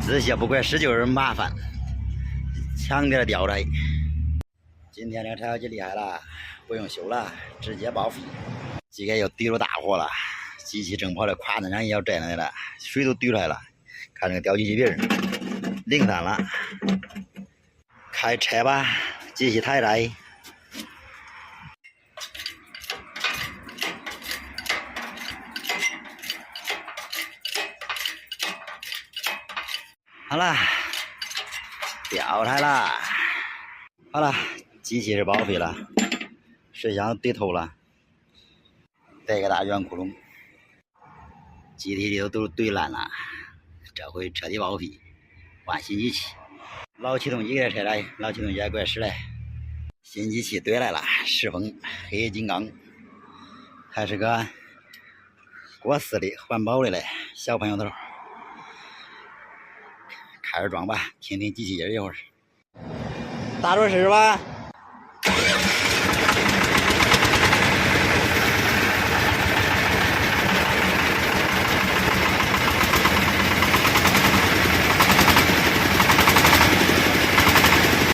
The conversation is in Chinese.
这些不怪事就是麻烦，强点吊着。今天这个柴油机厉害了，不用修了，直接报废。机盖又怼着大火了，机器正跑的胯子上也要摘来了，水都怼出来了。看这个吊机器皮儿，零散了。开拆吧，机器抬来。好了，吊开了。好了，机器是报废了，水箱怼透了，带个大圆窟窿，机体里头都是怼烂了，这回彻底报废，换新机器。老启动机给它拆来，老启动机也怪使来，新机器怼来了，世风黑金刚，还是个国四的环保的嘞，小朋友头。开始装吧，听听机器音一会儿。打着试吧。